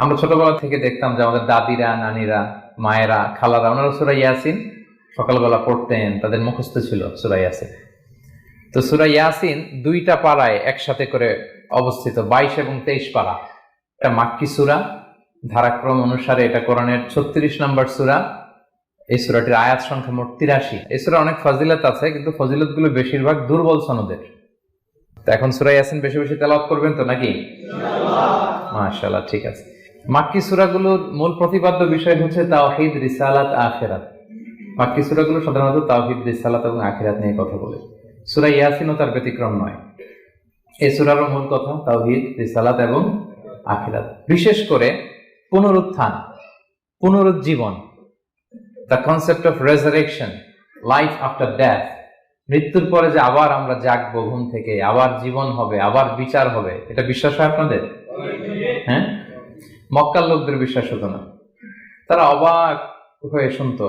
আমরা ছোটবেলা থেকে দেখতাম যে আমাদের দাদিরা, নানিরা, মায়েরা, খালারা ওনারা সূরা ইয়াসিন সকালবেলা পড়তেন, তাদের মুখস্থ ছিল সূরা ইয়াসিন। তো সূরা ইয়াসিন 2টা পারায় একসাথে করে অবস্থিত, 22 এবং 23 পারা। এটা মাক্কি সূরা, ধারাক্রম অনুসারে এটা কোরআনের 36 নম্বর সূরা। এই সূরাটির আয়াত সংখ্যা মোট 83। এই সূরা অনেক ফজিলত আছে, কিন্তু ফজিলত গুলো বেশিরভাগ দুর্বল সনদের। তো এখন সূরা ইয়াসিন বেশি বেশি তেলাওয়াত করবেন তো নাকি? মাশাআল্লাহ, ঠিক আছে। মাক্কি সূরাগুলোর মূল প্রতিপাদ্য বিষয় হচ্ছে তাওহীদ, রিসালাত, আখিরাত। মাক্কি সূরাগুলো সাধারণত তাওহীদ, রিসালাত এবং আখিরাত নিয়ে কথা বলে। সূরা ইয়াসিনও তার ব্যতিক্রম নয়। এই সূরারও মূল কথা তাওহীদ, রিসালাত এবং আখিরাত। বিশেষ করে পুনরুত্থান, পুনরুজ্জীবন, the concept of resurrection, life after death, মৃত্যুর পরে যে আবার আমরা জাগবো ঘুম থেকে, আবার জীবন হবে, আবার বিচার হবে, এটা বিশ্বাস হয় আপনাদের? হ্যাঁ, মক্কার লোকদের বিশ্বাস হতো না। তারা অবাক হয়ে শুনতো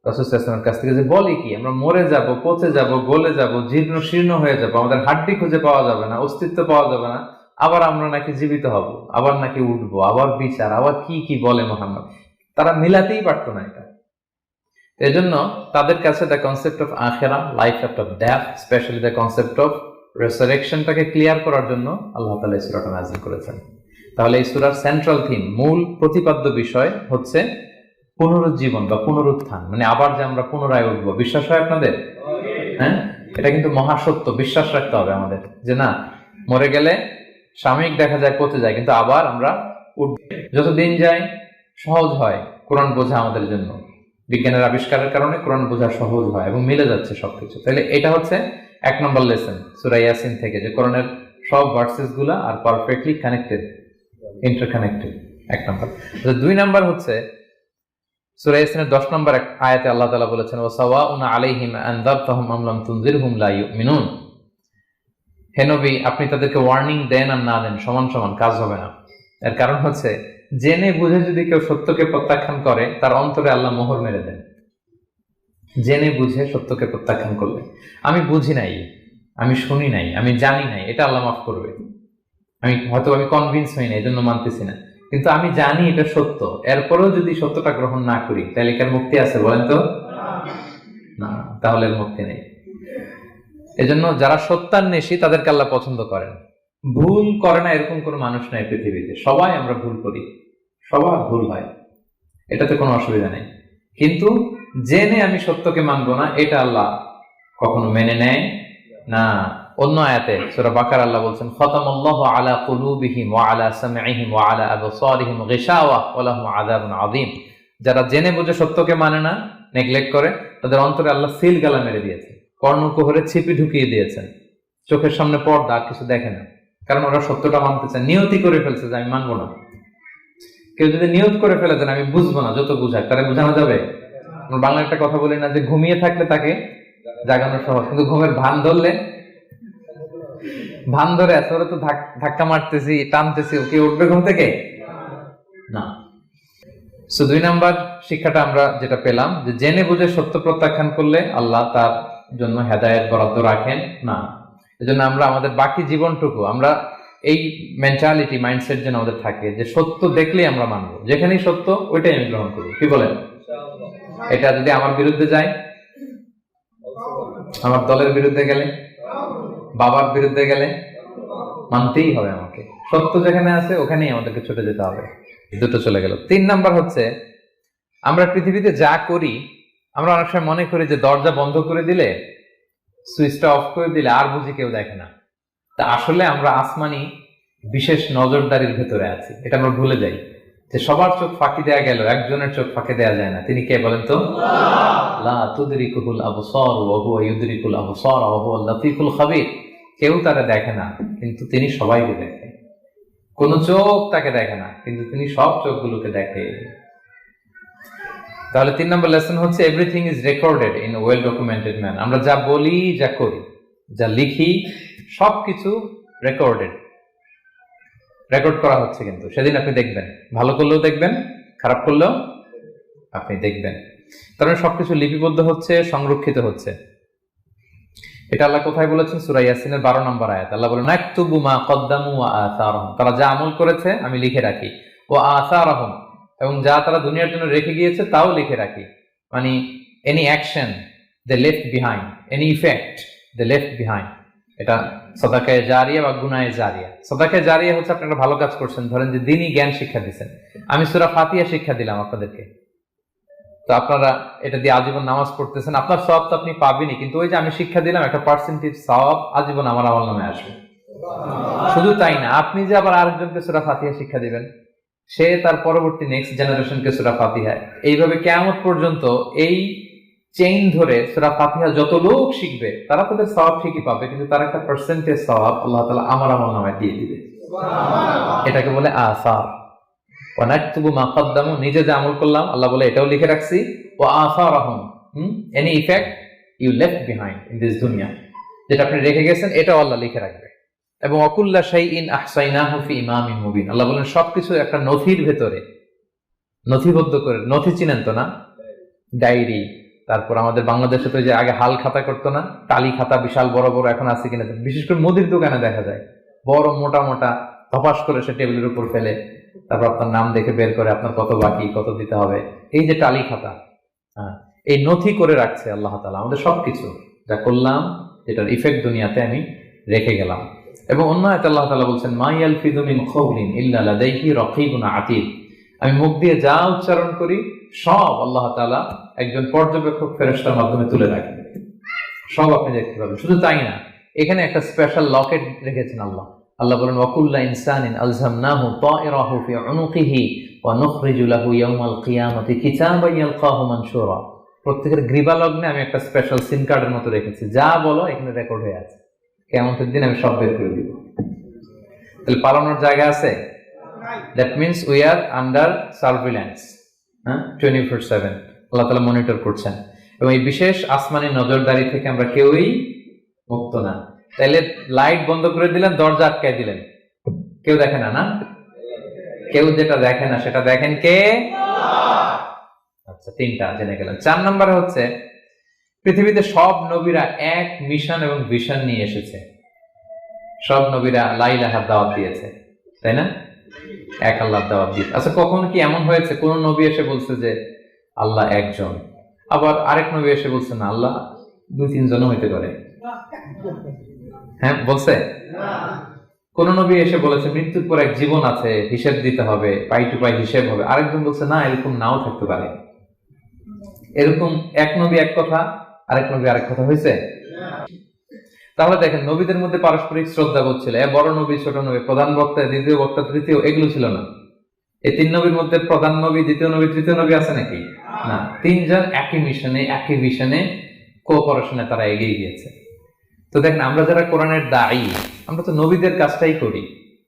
রাসূল সাল্লাল্লাহু আলাইহি ওয়াসাল্লামের কাছ থেকে যে বলে কি, আমরা মরে যাব, পচে যাব, গলে যাব, জীর্ণ শীর্ণ হয়ে যাব, আমাদের হাড্ডি খুঁজে পাওয়া যাবে না, অস্তিত্ব পাওয়া যাবে না, আবার আমরা নাকি জীবিত হব, আবার নাকি উঠবো, আবার বিচার, আবার কি কি বলে মুহাম্মদ। তারা মিলাতেই পারতো না এটা। এজন্য তাদের কাছে দ্য কনসেপ্ট অফ আখিরা, life after death, specially the concept of রেসারেকশনটাকে ক্লিয়ার করার জন্য আল্লাহ তাআলা এই সূরাটা নাযিল করেছেন। তাহলে এই সূরার সেন্ট্রাল থিম, মূল প্রতিপাদ্য বিষয় হচ্ছে পুনরুজ্জীবন বা পুনরুত্থান, মানে আবার যে আমরা পুনরায় উঠবো। বিশ্বাস হয় আপনাদের? হ্যাঁ, এটা কিন্তু মহাসত্য, বিশ্বাস রাখতে হবে আমাদের যে না, মরে গেলে সাময়িক দেখা যায় পচে যায়, কিন্তু আবার আমরা উঠব। যত দিন যায় সহজ হয় কোরআন বোঝা আমাদের জন্য। বিজ্ঞানের আবিষ্কারের কারণে কোরআন বোঝা সহজ হয় এবং মিলে যাচ্ছে সবকিছু। তাহলে এটা হচ্ছে 1 নম্বর লেসন সূরা ইয়াসিন থেকে, যে কোরআনের সব ভার্সেস গুলা আর পারফেক্টলি কানেক্টেড, ইন্টারকানেক্টেড। 1 নম্বর। 2 নম্বর হচ্ছে সূরা ইয়াসিনের 10 নম্বর আয়াতে আল্লাহ তাআলা বলেছেন, ওয়াসাওয়াউন আলাইহিম আনযারতাহুম আম লাম তুনজিরহুম লা ইউমিনুন। হে নবী, আপনি তাদেরকে ওয়ার্নিং দেন আর না দেন সমান সমান, কাজ হবে না। এর কারণ হচ্ছে জেনে বুঝে যদি কেউ সত্যকে প্রত্যাখ্যান করে, তার অন্তরে আল্লাহ মোহর মেরে দেন। জেনে বুঝে সত্যকে প্রত্যাখ্যান করলে, আমি বুঝি নাই, আমি শুনি নাই, আমি জানি নাই, এটা আল্লাহ মাফ করবে। আমি কনভিন্স হই না, এই জন্য মানতেছি না, কিন্তু আমি জানি এটা সত্য, এরপরেও যদি সত্যটা গ্রহণ না করি, তাহলে কার মুক্তি আছে বলেন তো? না, তাহলে মুক্তি নেই। এজন্য যারা সত্যান্বেষী তাদেরকে আল্লাহ পছন্দ করেন। ভুল করে না এরকম কোন মানুষ নাই পৃথিবীতে। সবাই আমরা ভুল করি, সবার ভুল হয়, এটাতে কোনো অসুবিধা নেই। কিন্তু জেনে আমি সত্যকে মানবো না, এটা আল্লাহ কখনো মেনে নেয় না। অন্য আয়াতে সূরা বাকারা আল্লাহ বলছেন, খাতামাল্লাহু আলা কুলুবিহিম ওয়া আলা সামঈহিম ওয়া আলা আবসারিহিম গিশাওয়া ওয়া লাহুম আযাবুন আযীম। যারা জেনে বুঝে সত্যকে মানে না, নেগলেক্ট করে, তাদের অন্তরে আল্লাহ সিল গালা মেরে দিয়েছে, কর্ণকুহরে ছিপি ঢুকিয়ে দিয়েছেন, চোখের সামনে পর্দা, আর কিছু দেখে না। কারণ ওরা সত্যটা মানতে চায়, নিয়তি করে ফেলছে যে আমি মানবো না। কেউ যদি নিয়ত করে ফেলে দেন আমি বুঝবো না, যত বুঝায় তারা বুঝানো যাবে। আমরা বাংলা একটা কথা বলি না, যে ঘুমিয়ে থাকলে তাকে জাগানো সহজ, কিন্তু ঘুমের ভান ধরে আছে, ওরা তো ধাক্কা মারতেছি, টানতেছি, ওকে উঠবে ঘুম থেকে না। 2 নম্বর শিক্ষাটা আমরা যেটা পেলাম, যে জেনে বুঝে সত্য প্রত্যাখ্যান করলে আল্লাহ তার জন্য হেদায়েত বরাদ্দ রাখেন না। এজন্য আমরা আমাদের বাকি জীবনটুকু আমরা এই মেন্টালিটি, মাইন্ডসেট যেন আমাদের থাকে, যে সত্য দেখলেই আমরা মানবো, যেখানেই সত্য ওইটাই আমি গ্রহণ করবো। কি বলেন? এটা যদি আমার বিরুদ্ধে যায়, আমার দলের বিরুদ্ধে গেলে, বাবার বিরুদ্ধে গেলে, মানতেই হবে আমাকে। সত্য যেখানে আছে ওখানেই আমাদেরকে ছুটে যেতে হবে। দুটো চলে গেল। 3 নাম্বার হচ্ছে, আমরা পৃথিবীতে যা করি, আমরা অনেক সময় মনে করি যে দরজা বন্ধ করে দিলে, সুইচটা অফ করে দিলে আর বুঝি কেউ দেখে না। তা আসলে আমরা আসমানি বিশেষ নজরদারির ভেতরে আছি, এটা আমরা ভুলে যাই। যে সবার চোখ ফাঁকি দেয়া গেল, একজনের চোখ ফাঁকি দেয়া যায় না। তিনি কে বলেন তো? লা তুদরিকুল আবসার ওয়া হুয়া ইউদরিকুল আবসার ওয়া হুয়াল লাতীফুল খাবীর। কেউ তাকে দেখে না, কিন্তু তিনি সবাইকে দেখে। কোন চোখ তাকে দেখে না, কিন্তু তিনি সব চোখগুলোকে দেখে। তাহলে 3 নম্বর লেসন হচ্ছে, everything is recorded in well documented man. আমরা যা বলি, যা করি, যা লিখি, সবকিছু রেকর্ড করা হচ্ছে। কিন্তু সেদিন আপনি দেখবেন, ভালো করলেও দেখবেন, খারাপ করলেও আপনি দেখবেন। তার মানে সবকিছু লিপিবদ্ধ হচ্ছে, সংরক্ষিত হচ্ছে। এটা আল্লাহ কোথায় বলেছেন? সূরা ইয়াসিনের 12 নম্বর আয়াত। আল্লাহ বলেন, নাকতুবু মা কদ্দামু ওয়া আসারহুম। তারা যা আমল করেছে আমি লিখে রাখি। ও আসারাহুম, এবং যা তারা দুনিয়ার জন্য রেখে গিয়েছে তাও লিখে রাখি। মানে এনি অ্যাকশন দে লেফট বিহাইন্ড, এনি ইফেক্ট দে লেফট বিহাইন্ড, এটা সাদাকায়ে জারিয়া বা গুনায়ে জারিয়া। সাদাকায়ে জারিয়া হচ্ছে আপনি একটা ভালো কাজ করছেন, ধরেন যে দ্বীনি জ্ঞান শিক্ষা দিচ্ছেন, আমি সূরা ফাতিহা শিক্ষা দিলাম আপনাদেরকে, তো আপনারা এটা দিয়ে আজীবন নামাজ পড়তেছেন, আপনার সওয়াব তো আপনি পাবেনই, কিন্তু ওই যে আমি শিক্ষা দিলাম একটা পার্সেন্টেজ সওয়াব আজীবন আমার আমল নামে আসবে। শুধু তাই না, আপনি যে আবার আরেকজনকে সূরা ফাতিহা শিক্ষা দিবেন, সে তার পরবর্তী নেক্সট জেনারেশনকে সূরা ফাতিহা, এইভাবে কিয়ামত পর্যন্ত এই চেইন ধরে সূরা ফাতিহা যত লোক শিখবে তারা তাদের সওয়াব ঠিকই পাবে, কিন্তু তার একটা পার্সেন্টেজ সওয়াব আল্লাহ তাআলা আমার আমল নামে দিয়ে দিবে। এটাকে বলে আসার। ওয়া নাকতুবু মা কদ্দামু, নিজে যে আমল করলাম আল্লাহ বলে এটাও লিখে রাখছি। ওয়া আসারাহুম, any effect you left behind in this দুনিয়া, যেটা আপনি রেখে গেছেন এটাও আল্লাহ লিখে রাখবে। এবং ওয়াকুল্লা শাইইন আহসাইনাহু ফি ইমামিন মুবিন, আল্লাহ বলেন সবকিছু একটা নথির ভেতরে নথিবদ্ধ করে। নথি চিনেন তো না? ডায়েরি, তারপর আমাদের বাংলাদেশে তো যে আগে হাল খাতা করতো না, টালি খাতা বিশাল বড় বড়, এখন আছে কিনা, বিশেষ করে মুদির দোকানে দেখা যায় বড় মোটা মোটা ধপাস করে সে টেবিলের উপর ফেলে, তারপর আপনার নাম দেখে বের করে আপনার কত বাকি, কত দিতে হবে, এই যে টালি খাতা, এই নথি করে রাখছে আল্লাহ তাআলা আমাদের সবকিছু যা করলাম, যেটার ইফেক্ট দুনিয়াতে আমি রেখে গেলাম। এবং অন্য আয়াতে আল্লাহ তাআলা বলছেন মা ইয়ালফিযু মিন কাওলিন ইল্লা লাদাইহি রাকীবুন আতীদ, আমি মুখ দিয়ে যা উচ্চারণ করি সব আল্লাহ তাআলা একজন পর্যবেক্ষক ফেরেশতার মাধ্যমে তুলে রাখেন, সব আপনি দেখতে পাবেন। শুধু তাই না, এখানে একটা স্পেশাল লকেট রেখেছেন আল্লাহ। আল্লাহ বলেন ওয়াকুল্লা ইনসানিন আলজামনাহু তায়রাহু ফি উনুকিহি ওয়া নুখরিজু লাহু ইয়াওমাল কিয়ামাতি কিতাবান ইয়ালকাহু মানশুরা, প্রত্যেকের গ্রীবা লগ্নে আমি একটা স্পেশাল সিম কার্ডের মতো রেখেছি, যা বলো এখানে রেকর্ড হয়ে আছে, কিয়ামতের দিন আমি সব বের করে দিব। তাহলে পালানোর জায়গা আছে? That means we are under surveillance, 24/7 আল্লাহ তাআলা মনিটর করছেন, এবং এই বিশেষ আসমানি নজরদারি থেকে আমরা কেউই মুক্ত না। তাইলে লাইট বন্ধ করে দিলেন, দরজা আটকায় দিলেন, কেউ দেখে না, না? কেউ যেটা দেখে না সেটা দেখেন কে? আচ্ছা, তিনটা জেনে গেলেন। 4 নম্বরে হচ্ছে পৃথিবীতে সব নবীরা এক মিশন এবং ভিশন নিয়ে এসেছে। সব নবীরা লা ইলাহার দাওয়াত দিয়েছে, তাই না? এক আল্লাহর দাওয়াত দিয়েছে। আচ্ছা, কখনো কি এমন হয়েছে কোন নবী এসে বলছে যে আল্লাহ একজন, আবার আরেক নবী এসে বলছে না আল্লাহ 2-3 জন হইতে পারে? হ্যাঁ, বলছে? কোন নবী এসে বলেছে মৃত্যুর পর এক জীবন আছে, হিসেব দিতে হবে, পাই টু পাই হিসেব হবে? আরেকজন বলছে না, এরকম নাও থাকতে পারে। এরকম এক নবী এক কথা, আরেক নবী আরেক কথা হয়েছে? তাহলে দেখেন, নবীদের মধ্যে পারস্পরিক শ্রদ্ধাবোধ ছিল। বড় নবী, ছোট নবী, প্রধান বক্তা, দ্বিতীয় বক্তা, তৃতীয়, এগুলো ছিল না। এই 3 নবীর মধ্যে প্রধান নবী, দ্বিতীয় নবী, তৃতীয় নবী আছে নাকি? না। 3 জন একই মিশনে, একই ভিশনে, কোঅপারেশনে তারা এগিয়ে গিয়েছে। তো দেখেন, আমরা যারা কোরআনের দায়ী, আমরা তো নবীদের কাজটাই করি,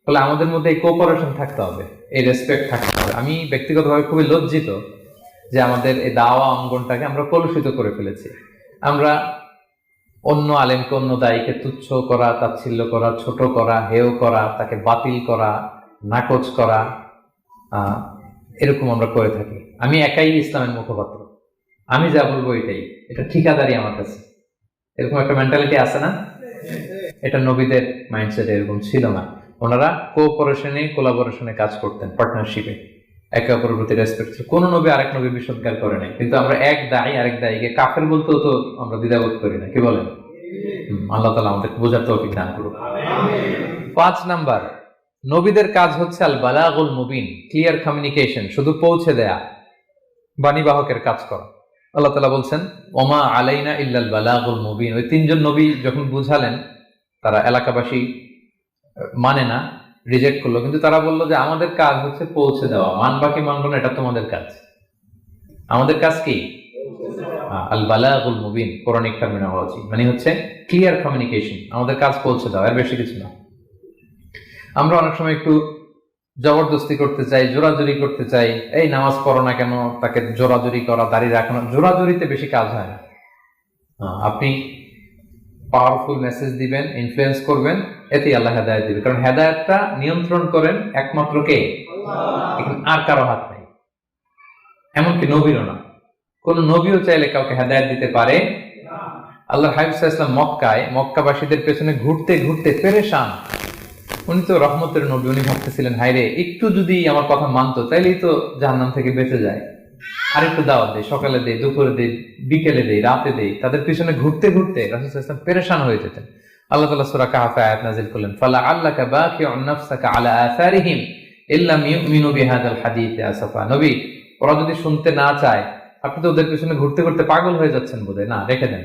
ফলে আমাদের মধ্যে এই কোঅপারেশন থাকতে হবে, এই রেসপেক্ট থাকতে হবে। আমি ব্যক্তিগতভাবে খুবই লজ্জিত যে আমাদের এই দাওয়া অঙ্গনটাকে আমরা কলুষিত করে ফেলেছি। আমরা অন্য আলেমকে, অন্য দায়ীকে তুচ্ছ করা, তাচ্ছিল্য করা, ছোট করা, হেয় করা, তাকে বাতিল করা, নাকচ করা, এরকম আমরা করে থাকি। আমি একাই ইসলামের মুখপাত্র, আমি যা বলবো এটাই, এটা ঠিকাদারি আমার কাছে, এরকম একটা মেন্টালিটি আছে না? এটা নবীদের মাইন্ডসেট এরকম ছিল না। ওনারা কোঅপারেশনে, কোলাবোরেশনে কাজ করতেন, পার্টনারশিপে, একে অপরের প্রতি রেসপেক্ট ছিল। কোন নবী আরেক নবী বিসৎকার করে নাই, কিন্তু আমরা এক দায়ী আরেক দায়ীকে কাফের বলতেও তো আমরা দ্বিধাবোধ করি না, কি বলেন? আল্লাহ তাআলা আমাদের বোঝার তৌফিক দান করুন। 5 নাম্বার, নবীদের কাজ হচ্ছে আল বালাগুল মুবিন, ক্লিয়ার কমিউনিকেশন, শুধু পৌঁছে দেয়া, বাণীবাহকের কাজ করা। আল্লাহ তাআলা বলছেন ওমা আলাইনা ইল্লাল বালাগুল মুবিন। ওই 3 জন নবী যখন বুঝালেন, তারা এলাকাবাসী মানে না, রিজেক্ট করলো, কিন্তু তারা বললো যে আমাদের কাজ হচ্ছে পৌঁছে দেওয়া, মানবা কি মানবো না এটা তোমাদের কাজ। আমাদের কাজ কি? আল বালাগুল মুবিন, কোরআনিক টার্মিনোলজি, মানে হচ্ছে ক্লিয়ার কমিউনিকেশন, আমাদের কাজ পৌঁছে দেওয়া, এর বেশি কিছু না। আমরা অনেক সময় একটু জবরদস্তি করতে চাই, জোরাজুরি করতে চাই, এই নামাজ পড়ো না কেন, তাকে জোরাজুরি করা, দাঁড়িয়ে রাখানো, জোরাজুরিতে বেশি কাজ হয় না। আপনি পাওয়ারফুল মেসেজ দিবেন, ইনফ্লুয়েন্স করবেন, এতেই আল্লাহ হেদায়েত দিবে, কারণ হেদায়েতটা নিয়ন্ত্রণ করেন একমাত্র কে? আল্লাহ। আর কারো হাত নাই, এমনকি নবীরও না। কোন নবীও চাইলে কাউকে হেদায়েত দিতে পারে? আল্লাহ হাবিব সাল্লাল্লাহু আলাইহি ওয়াসাল্লাম মক্কাবাসীদের পেছনে ঘুরতে ঘুরতে পেরেশান, উনি তো রহমতের নবী, উনি ভাবতেছিলেন হায়রে একটু যদি আমার কথা মানতো তাইলেই তো জাহান্নাম থেকে বেঁচে যায়। আর একটু দাওয়াত দেয়, সকালে দেয়, দুপুরে দেয়, বিকেলে দেয়, রাতে দেয়। তাদের পিছনে ঘুরতে ঘুরতে রাসূল সাল্লাল্লাহু আলাইহি ওয়াসাল্লাম পেরেশান হয়ে যেতেন। আল্লাহ তাআলা সূরা কাহফে আয়াত নাযিল করলেন, ফালা আল্লাকা বাকিউন নাফসাকা আলা আসারিহিম ইল্লাম ইউমিনু বিহাদাল হাদীথি আসাফা। নবী, ওরা যদি শুনতে না চায়, আপনি তো ওদের পিছনে ঘুরতে ঘুরতে পাগল হয়ে যাচ্ছেন বোধহয়, না রেখে দেন,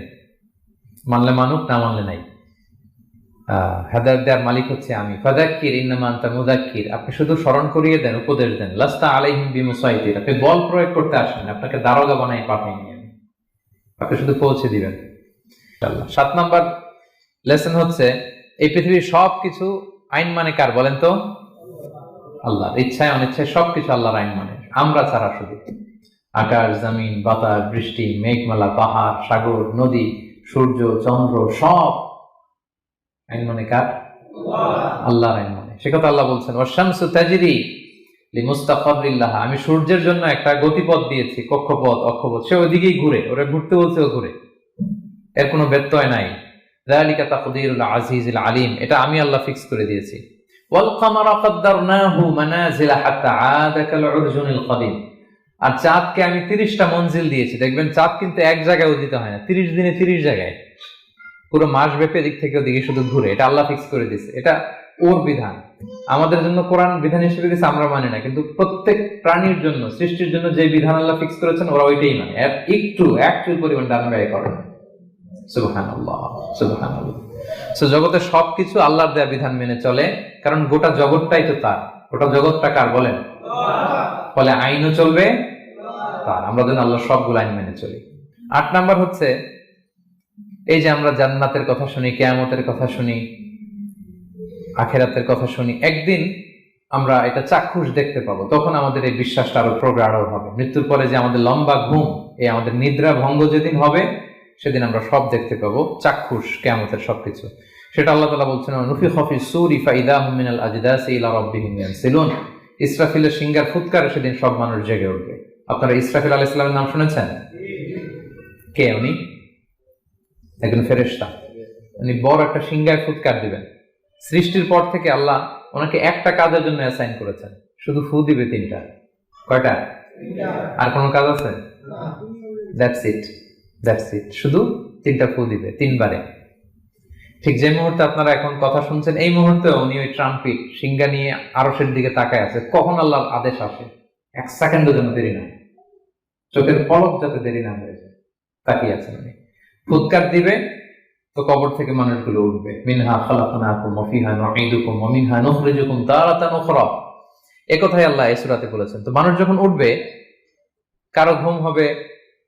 মানলে মানুক, না মানলে নাই। হেদায়েত দেওয়ার মালিক হচ্ছে আমি। ফাযাক্কির ইন্নামা আনতা মুযাক্কির, আপনি শুধু স্মরণ করিয়ে দেন, উপদেশ দেন। লাস্তা আলাইহিম বিমুসাইতির, আপনি বল প্রয়োগ করতে আসেন, আপনাকে দারোগা বানাই পাঠাইনি আমি, আপনি শুধু পৌঁছে দিবেন ইনশাআল্লাহ। 7 নাম্বার লেসন হচ্ছে, এই পৃথিবীর সবকিছু আইন মানে কার বলেন তো? আল্লাহর। ইচ্ছায় অনিচ্ছায় সবকিছু আল্লাহর আইন মানে, আমরা ছাড়া শুধু। আকাশ, জমিন, বাতাস, বৃষ্টি, মেঘমালা, পাহাড়, সাগর, নদী, সূর্য, চন্দ্র, সব আইন মানে কার? আল্লাহর আইন মানে। সে কথা আল্লাহ বলছেন, ওয়াশ-শামসু তাজরি লিমুস্তাকাররিন লাহা, আমি সূর্যের জন্য একটা গতিপথ দিয়েছি, কক্ষপথ, অক্ষপথ, সে ওইদিকেই ঘুরে, ওরা ঘুরতে বলছে ও ঘুরে, এর কোনো ব্যত্যয় নাই। যালিকা তাকদীরুল আজিজিল আলিম, এটা আমি আল্লাহ ফিক্স করে দিয়েছি। ওয়াল কামারা কাদ্দারনাহু মানাজিলা হাত্তা আদা কাল উরজুনিল কাদিম, আর চাঁদকে আমি 30টা মঞ্জিল দিয়েছি। দেখবেন চাঁদ কিন্তু এক জায়গায় উদিত হয় না, 30 দিনে 30 জায়গায়, পুরো মাস ব্যাপী এদিক থেকে ওদিকে শুধু ঘুরে। এটা আল্লাহ ফিক্স করে দিয়েছে, এটা ওর বিধান। আমাদের জন্য কোরআন বিধান হিসেবে দিয়েছে, আমরা মানি না, কিন্তু প্রত্যেক প্রাণীর জন্য, সৃষ্টির জন্য যে বিধান আল্লাহ ফিক্স করেছেন ওরা ওইটাই মানে, একটু একচুল পরিমাণ ডান ব্যয় করে না। সুবহানাল্লাহ, সুবহানাল্লাহ। সো জগতের সবকিছু আল্লাহর দেয়া বিধান মেনে চলে, কারণ গোটা জগৎটাই তো তার। গোটা জগৎটা কার বলেন? ফলে আইনও চলবে তার। আমরা যেন আল্লাহর সবগুলো আইন মেনে চলি। 8 নাম্বার হচ্ছে, এই যে আমরা জান্নাতের কথা শুনি, কিয়ামতের কথা শুনি, আখিরাতের কথা শুনি, একদিন আমরা এটা চাক্ষুষ দেখতে পাবো, তখন আমাদের এই বিশ্বাসটা আরো প্রগাঢ় হবে। মৃত্যুর পরে যে আমাদের লম্বা ঘুম, এই আমাদের নিদ্রা ভঙ্গ যেদিন হবে, সেদিন আমরা সব দেখতে পাবো, চাক্ষুষ কিয়ামতের সবকিছু। সেটা আল্লাহ তাআলা বলছেন, নুফিখা ফিস সূরি ফাইদাহুম মিনাল আজদাসি ইলা রাব্বিহিম ইয়ানসিলুন, ইসরাফিলের সিংগার ফুৎকারে সেদিন সব মানুষ জেগে উঠবে। আপনারা ইসরাফিল আলাইহিস সালামের নাম শুনেছেন? কে উনি? একজন ফেরেশতা। উনি বড় একটা সিংগায় ফুৎকার দিবেন। সৃষ্টির পর থেকে আল্লাহ ওনাকে একটা কাজের জন্য অ্যাসাইন করেছেন, শুধু ফু দিবে 3টা। কয়টা? আর কোনো কাজ আছে? দ্যাটস ইট, দ্যাটস ইট, শুধু 3টা ফু দিবে 3 বারে। ঠিক যে মুহূর্তে আপনারা এখন কথা শুনছেন, এই মুহূর্তে উনি ওই ট্রাম্পিট সিংহা নিয়ে আরশের দিকে তাকায় আছে, কখন আল্লাহর আদেশ আসে, 1 সেকেন্ডের জন্য দেরি না, চোখের পলক যাতে দেরি না হয়ে যায়, তাকিয়ে আছেন উনি। ফুৎকার দিবে তো কবর থেকে মানুষগুলো উঠবে, মিনহা খালাকনাকুম ওয়া ফিহা নুঈদুকুম ওয়া মিনহা নুখরিজুকুম তারাতান উখরা, এই কথাই আল্লাহ এই সূরাতে বলেছেন। তো মানুষ যখন উঠবে, কারো ঘুম হবে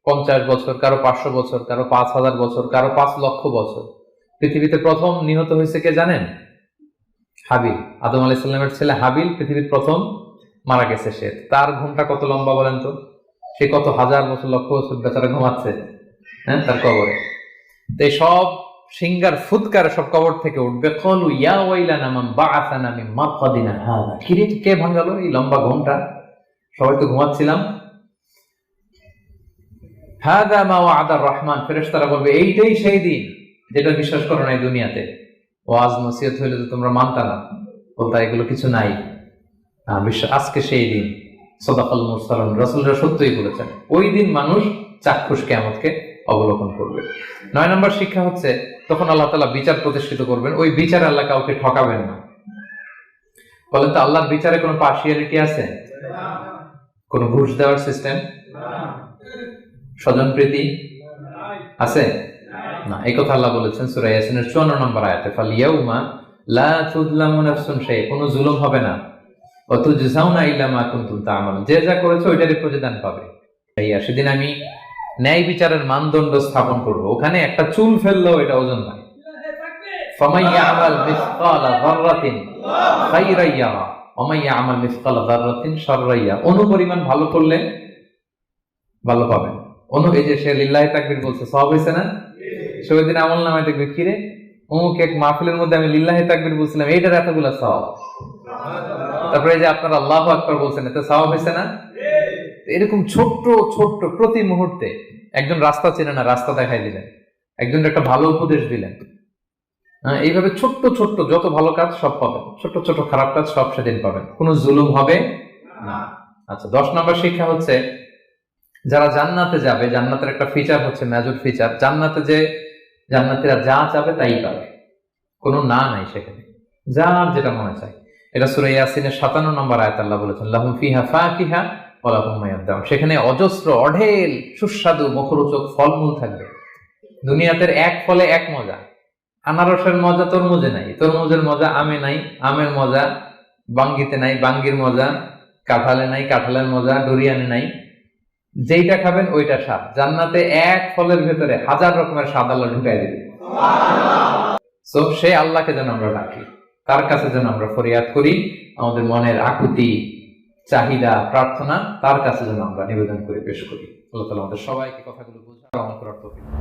50 বছর, কারো 500 বছর, কারো 5000 বছর, কারো 5 লক্ষ বছর। পৃথিবীতে প্রথম নিহত হয়েছে কে জানেন? হাবিল, আদম আলাইহিস সালামের ছেলে হাবিল পৃথিবীর প্রথম মারা গেছে। সে, তার ঘুমটা কত লম্বা বলেন তো? সে কত হাজার বছর, লক্ষ বছর বেচারা ঘুমাচ্ছে, হ্যাঁ, তার কবরে। তো এই সব সিংগার ফুৎকার সব কবর থেকে উঠবে। ক্বালু ইয়া ওয়াইলানা মান বাআসানা মিন মারকাদিনা হাযা, কিরে কে ভাঙালো এই লম্বা ঘুমটা, সবাই তো ঘুমাচ্ছিলাম। হাযা মা ওয়া'দার রহমান, ফেরেশতারা বলবে এইটাই সেই দিন যেটা বিশ্বাস করো না এই দুনিয়াতে, ওয়াজ নসিহত হইলে তো তোমরা মানতা না, বলতা এগুলো কিছু নাই, আজকে সেই দিন। সাদাকাল মুরসালুন, রাসূলরা সত্যই বলেছেন, ওই দিন মানুষ চাক্ষুষ কিয়ামতকে অবলোকন করবে। 9 নম্বর শিক্ষা হচ্ছে, তখন আল্লাহ তাআলা বিচার প্রতিষ্ঠিত করবেন, ওই বিচারে আল্লাহ কাউকে ঠকাবেন না। বলেন তো, আল্লাহর বিচারে কোনো পার্সিয়ালিটি আছে? কোনো ঘুষ দেওয়ার সিস্টেম? স্বজনপ্রীতি আছে না। এই কথা আল্লাহ বলেছেন সূরা ইয়াসিনের 54 নম্বর আয়াতে, ফালিয়াউমা লা তুযলামু নাফসুন শাইআ, কোনো জুলুম হবে না, ওয়া তুজজাউনা ইল্লা মা কুনতুম তা'মালুন, যে যা করেছো ওইটারই প্রতিদান পাবে। সেদিন আমি ন্যায় বিচারের মানদণ্ড স্থাপন করব, ওখানে একটা চুল ফেললেও এটা ওজন নাই। ফামান ইয়া'মাল মিসকালা যাররাতিন খায়রান ইয়ারা ওয়া মান ইয়া'মাল মিসকালা যাররাতিন শাররান ইয়ারা, অনুপরিমাণ ভালো করলে ভালো পাবেন। এই যে সে লিল্লাহি তাকবীর বলছে, সওয়াব হইছে না? সে ওই দিন আমলনামায় দেখবে, কি রে অমুক এক মাহফিলের মধ্যে আমি লিল্লাহি তাকবীর বলছিলাম, এইটার এতগুলো সওয়াব। তারপরে এই যে আপনারা আল্লাহু আকবার বলছেন, এতে সওয়াব হইছে না? এরকম ছোট্ট ছোট্ট প্রতি মুহূর্তে, একজন রাস্তা চেনে না, রাস্তা দেখাই দিলেন, একজন একটা ভালো উপদেশ দিলেন, এইভাবে ছোট্ট ছোট্ট যত ভালো কাজ সব পাবেন, ছোট্ট ছোট খারাপ কাজ সব সেদিন পাবেন, কোনো জুলুম হবে না। আচ্ছা, 10 নম্বর শিক্ষা হচ্ছে যারা জান্নাতে যাবে, জান্নাতের একটা ফিচার হচ্ছে, মেজর ফিচার, জান্নাতীরা যা চাবে তাই পাবে, কোনো না নাই সেখানে, যার যেটা মনে চায়। এটা সূরা ইয়াসিনের 57 নম্বর আয়াত আল্লাহ বলেছেন, লাহুম ফিহা ফাকিহা ওয়া লাহুম মা ইয়াদদাউন। সেখানে অজস্র অঢেল সুস্বাদু মুখরোচক ফলমূল থাকবে। দুনিয়াতে এক ফলে এক মজা, আনারসের মজা তরমুজে নাই, তরমুজের মজা আমে নাই, আমের মজা বাঙ্গিতে নাই, বাঙ্গির মজা কাঁঠালে নাই, কাঁঠালের মজা ডুরিয়ানে নাই। যেইটা খাবেন ওইটা স্বাদ। জান্নাতে এক ফলের ভেতরে হাজার রকমের স্বাদ আল্লাহ ঢুকাই দিবে। সো সে আল্লাহকে যেন আমরা ডাকি, তার কাছে যেন আমরা ফরিয়াদ করি, আমাদের মনের আকুতি চাহিদা প্রার্থনা তার কাছে যেন আমরা নিবেদন করে পেশ করি। আল্লাহ তাআলা আমাদের সবাইকে কথাগুলো বুঝার আমল করার তৌফিক দান করুন।